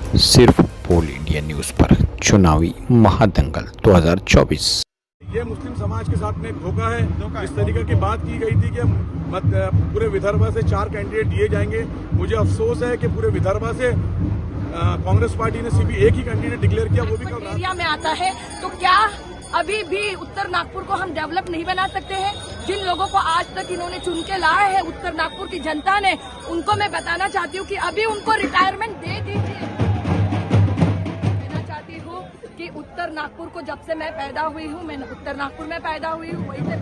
सिर्फ पोल India news पर चुनावी महादंगल 2024। ये मुस्लिम समाज के साथ में एक धोखा है। इस तरीके की बात की गई थी कि पूरे विदर्भ से 4 कैंडिडेट दिए जाएंगे। मुझे अफसोस है कि पूरे विदर्भ से कांग्रेस पार्टी ने सिर्फ एक ही कैंडिडेट डिक्लेयर किया, वो भी कल एरिया में आता है। तो क्या अभी भी उत्तर नागपुर को हम डेवलप नहीं बना सकते हैं? जिन लोगों को आज तक इन्होंने चुन के लाए हैं उत्तर नागपुर की जनता ने, उनको मैं बताना चाहती हूँ कि अभी उनको रिटायरमेंट दे दीजिए। कहना चाहती हूँ कि उत्तर नागपुर को जब से मैं पैदा हुई हूँ, मैं उत्तर नागपुर में पैदा हुई हूँ, वहीं से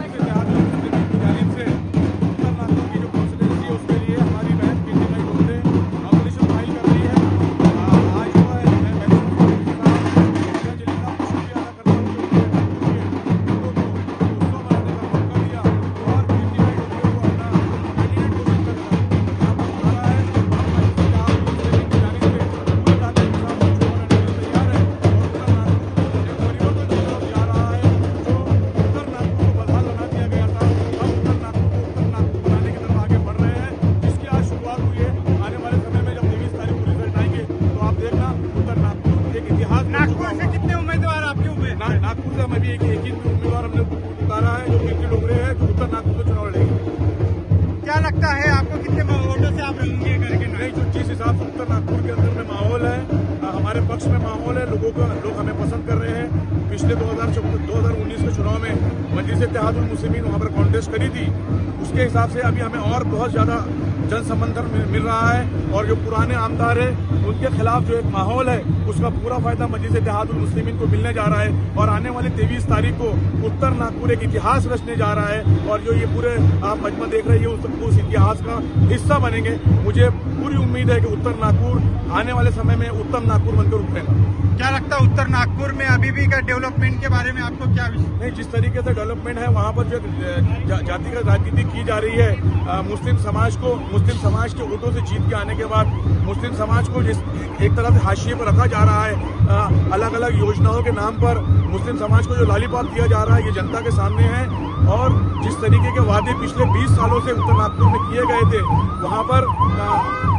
नागपुर से हमें भी एक ही उम्मीदवार हमने उतारा है, जो कीर्ति डोगरे है, जो उत्तर नागपुर में चुनाव लड़ेगी। क्या लगता है आपको कितने वोटों से आप लड़ेंगे करके? नहीं, जो जिस हिसाब से उत्तर नागपुर के अंदर में माहौल है, हमारे पक्ष में माहौल है, लोग हमें पसंद कर रहे हैं। पिछले 2019 के चुनाव में मजलिस इत्तेहादुल मुस्लिमीन वहाँ पर कॉन्टेस्ट करी थी, उसके हिसाब से अभी हमें और बहुत ज्यादा जन समर्थन मिल रहा है। और जो पुराने आमदार है उनके खिलाफ जो एक माहौल है, उसका पूरा फायदा मजलिस इत्तेहादुल मुस्लिमीन को मिलने जा रहा है। और आने वाले 23 तारीख को उत्तर नागपुर एक इतिहास रचने जा रहा है, और जो ये पूरे आप मजमा देख रहे हैं उस इतिहास का हिस्सा बनेंगे। मुझे पूरी उम्मीद है कि उत्तर नागपुर आने वाले समय में उत्तम नागपुर बनकर उभरेगा। क्या लगता है उत्तर नागपुर में अभी भी का डेवलपमेंट के बारे में आपको क्या विषय? नहीं, जिस तरीके से डेवलपमेंट है वहाँ पर जो जातिगत राजनीति की जा रही है, मुस्लिम समाज के वोटों से जीत के आने के बाद मुस्लिम समाज को जिस एक तरह से हाशिए पर रखा जा रहा है, अलग अलग योजनाओं के नाम पर मुस्लिम समाज को जो लॉलीपॉप दिया जा रहा है, ये जनता के सामने है। और जिस तरीके के वादे पिछले 20 सालों से उत्तर नागपुर में किए गए थे, वहाँ पर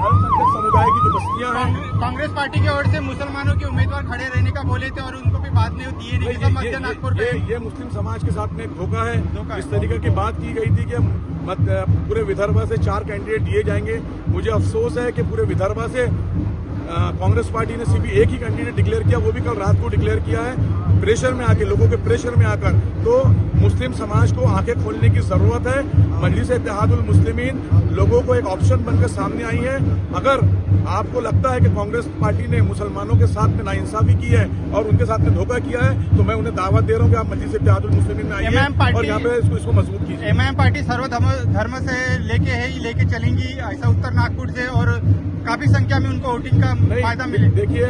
अल्पसंख्यक समुदाय की जो बस्तियां हैं, कांग्रेस पार्टी की ओर से मुसलमानों के उम्मीदवार खड़े रहने का बोले थे और उनको भी बाद में दिए नहीं। मध्य नागपुर ये मुस्लिम समाज के साथ में एक धोखा है। इस तरीके की बात की गई थी कि पूरे विदर्भ से 4 कैंडिडेट दिए जाएंगे। मुझे अफसोस है कि पूरे विदर्भ से कांग्रेस पार्टी ने सिर्फ एक ही कैंडिडेट डिक्लेयर किया, वो भी कल रात को डिक्लेयर किया है। प्रेशर में आके, लोगों के प्रेशर में आकर, तो मुस्लिम समाज को आंखें खोलने की जरूरत है। मजलिस इत्तेहादुल मुस्लिमीन लोगों को एक ऑप्शन बनकर सामने आई है। अगर आपको लगता है कि कांग्रेस पार्टी ने मुसलमानों के साथ में नाइंसाफी की है और उनके साथ में धोखा किया है, तो मैं उन्हें दावत दे रहा हूँ कि आप मजलिस इत्तेहादुल मुस्लिमीन में आइए और यहाँ पे इसको मजबूत कीजिए। एमआईएम पार्टी सर्वधर्म से लेके चलेंगी ऐसा उत्तर नागपुर से, और काफी संख्या में उनको वोटिंग का फायदा मिले। देखिए,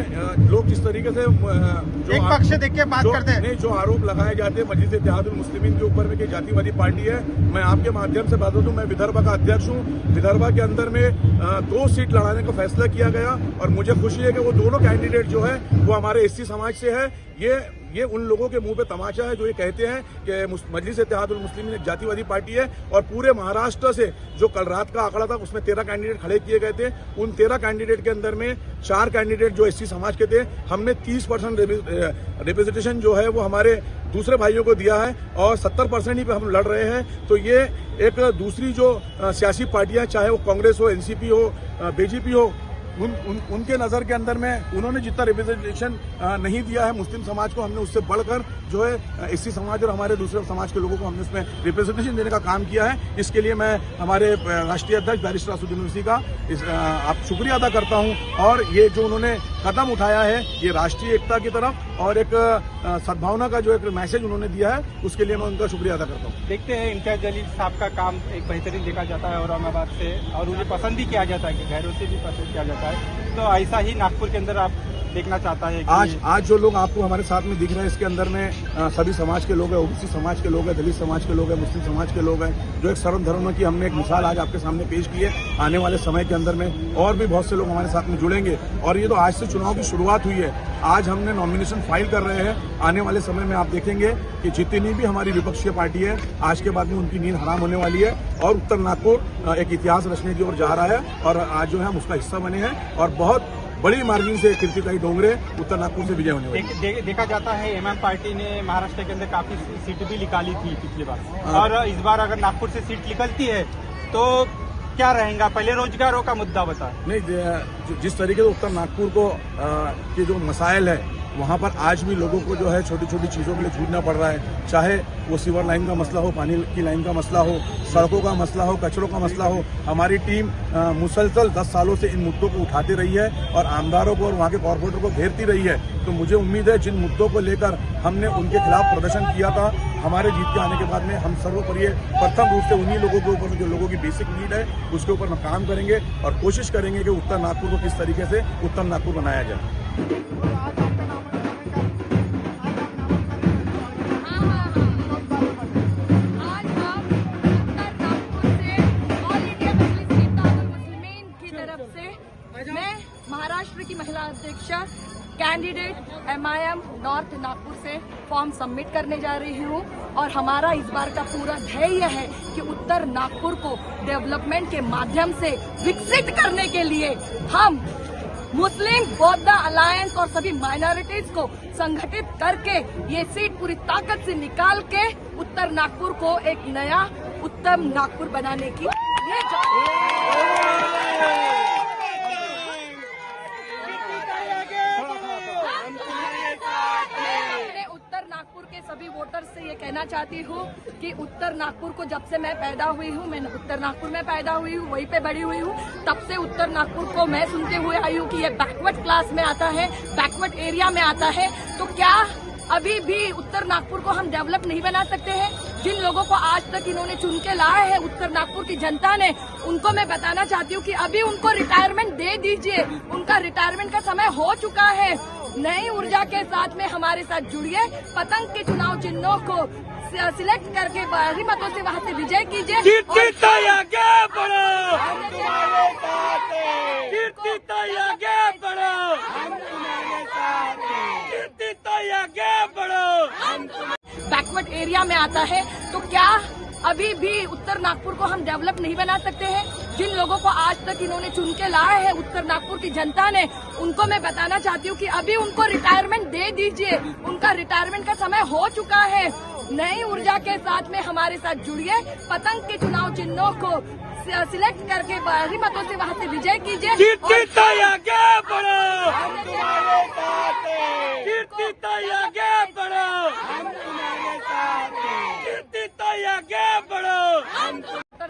लोग जिस तरीके से एक पक्ष देख के बात करते हैं, नहीं, जो आरोप लगाए जाते हैं मजलिस इत्तेहादुल मुस्लिमीन के ऊपर में कि जातिवादी पार्टी है, मैं आपके माध्यम से बता दूं, मैं विदर्भ का अध्यक्ष हूं। विदर्भ के अंदर में 2 सीट लड़ाने का फैसला किया गया, और मुझे खुशी है कि वो दोनों कैंडिडेट जो है वो हमारे एससी समाज से है। ये उन लोगों के मुंह पे तमाचा है जो ये कहते हैं कि मजलिस इत्तेहादुल मुस्लिमीन एक जातिवादी पार्टी है। और पूरे महाराष्ट्र से जो कल रात का आंकड़ा था, उसमें 13 कैंडिडेट खड़े किए गए थे। उन 13 कैंडिडेट के अंदर में 4 कैंडिडेट जो एससी समाज के थे, हमने 30% रिप्रेजेंटेशन जो है वो हमारे दूसरे भाइयों को दिया है, और 70% ही पे हम लड़ रहे हैं। तो ये एक दूसरी जो सियासी पार्टियां, चाहे वो कांग्रेस हो, एनसीपी हो, बीजेपी हो, उनके नजर के अंदर में उन्होंने जितना रिप्रेजेंटेशन नहीं दिया है मुस्लिम समाज को, हमने उससे बढ़कर जो है एससी समाज और हमारे दूसरे समाज के लोगों को हमने उसमें रिप्रेजेंटेशन देने का काम किया है। इसके लिए मैं हमारे राष्ट्रीय अध्यक्ष बैरिस्टर असदुद्दीन ओवैसी का आप शुक्रिया अदा करता हूं। और ये जो उन्होंने कदम उठाया है, ये राष्ट्रीय एकता की तरफ और एक सद्भावना का जो एक मैसेज उन्होंने दिया है, उसके लिए मैं उनका शुक्रिया अदा करता हूँ। देखते हैं इम्तियाज जलील साहब का काम एक बेहतरीन देखा जाता है औरंगाबाद से, और उन्हें पसंद भी किया जाता है, घरों से भी पसंद किया जाता है। तो ऐसा ही नागपुर के अंदर आप देखना चाहता है कि आज जो लोग आपको हमारे साथ में दिख रहे हैं, इसके अंदर में सभी समाज के लोग हैं, ओबीसी समाज के लोग हैं, दलित समाज के लोग हैं, मुस्लिम समाज के लोग हैं, जो एक सर्वधर्म की हमने एक मिसाल आज आपके सामने पेश की है। आने वाले समय के अंदर में और भी बहुत से लोग हमारे साथ में जुड़ेंगे, और ये तो आज से चुनाव की शुरुआत हुई है। आज हमने नॉमिनेशन फाइल कर रहे हैं। आने वाले समय में आप देखेंगे कि जितनी भी हमारी विपक्षीय पार्टी है, आज के बाद में उनकी नींद हराम होने वाली है, और उत्तर नागपुर एक इतिहास रचने की ओर जा रहा है, और आज जो है हम उसका हिस्सा बने हैं, और बहुत बड़ी मार्जिन से कीर्तिताई डोंगरे उत्तर नागपुर से विजय होने वाली है। देखा जाता है एमएम पार्टी ने महाराष्ट्र के अंदर काफी सीट भी निकाली थी पिछली बार, और इस बार अगर नागपुर से सीट निकलती है तो क्या रहेगा? पहले रोजगारों का मुद्दा बता। नहीं, जिस तरीके से उत्तर नागपुर को के जो मसाइल है वहाँ पर आज भी लोगों को जो है छोटी छोटी चीज़ों के लिए जूझना पड़ रहा है, चाहे वो सीवर लाइन का मसला हो, पानी की लाइन का मसला हो, सड़कों का मसला हो, कचरों का मसला हो। हमारी टीम मुसलसल 10 सालों से इन मुद्दों को उठाती रही है और आमदारों को और वहाँ के कॉर्पोरेटर को घेरती रही है। तो मुझे उम्मीद है जिन मुद्दों को लेकर हमने उनके खिलाफ प्रदर्शन किया था, हमारे जीत के आने के बाद में हम सर्वोपरि प्रथम रूप से उन्हीं लोगों के ऊपर जो लोगों की बेसिक नीड है उसके ऊपर हम काम करेंगे और कोशिश करेंगे कि उत्तर नागपुर को किस तरीके से उत्तर नागपुर बनाया जाए। मैं महाराष्ट्र की महिला अध्यक्षा कैंडिडेट MIM नॉर्थ नागपुर से फॉर्म सबमिट करने जा रही हूँ और हमारा इस बार का पूरा ध्येय है कि उत्तर नागपुर को डेवलपमेंट के माध्यम से विकसित करने के लिए हम मुस्लिम बौद्ध अलायंस और सभी माइनॉरिटीज को संगठित करके ये सीट पूरी ताकत से निकाल के उत्तर नागपुर को एक नया उत्तम नागपुर बनाने की नागपुर के सभी वोटर्स से ये कहना चाहती हूँ कि उत्तर नागपुर को जब से मैं पैदा हुई हूँ, मैं उत्तर नागपुर में पैदा हुई हूँ, वहीं पे बड़ी हुई हूँ, तब से उत्तर नागपुर को मैं सुनते हुए आई हूँ कि ये बैकवर्ड क्लास में आता है, बैकवर्ड एरिया में आता है। तो क्या अभी भी उत्तर नागपुर को हम डेवलप नहीं बना सकते हैं? जिन लोगों को आज तक इन्होंने चुन के लाया है उत्तर नागपुर की जनता ने, उनको मैं बताना चाहती हूँ कि अभी उनको रिटायरमेंट दे दीजिए। उनका रिटायरमेंट का समय हो चुका है। नई ऊर्जा के साथ में हमारे साथ जुड़िए, पतंग के चुनाव चिन्हों को सिलेक्ट करके भारी मतों से वहाँ से विजय कीजिए। बैकवर्ड एरिया में आता है। तो क्या अभी भी उत्तर नागपुर को हम डेवलप नहीं बना सकते हैं? जिन लोगों को आज तक इन्होंने चुन के लाया है उत्तर नागपुर की जनता ने, उनको मैं बताना चाहती हूँ कि अभी उनको रिटायरमेंट दे दीजिए। उनका रिटायरमेंट का समय हो चुका है। नई ऊर्जा के साथ में हमारे साथ जुड़िए, पतंग के चुनाव चिन्हों को सिलेक्ट करके भारी मतों से वहाँ से विजय कीजिए।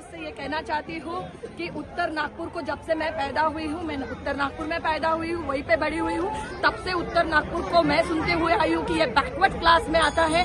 से ये कहना चाहती हूँ कि उत्तर नागपुर को जब से मैं पैदा हुई हूँ, मैं उत्तर नागपुर में पैदा हुई हूँ, वहीं पे बड़ी हुई हूँ, तब से उत्तर नागपुर को मैं सुनते हुए आई हूँ कि ये बैकवर्ड क्लास में आता है।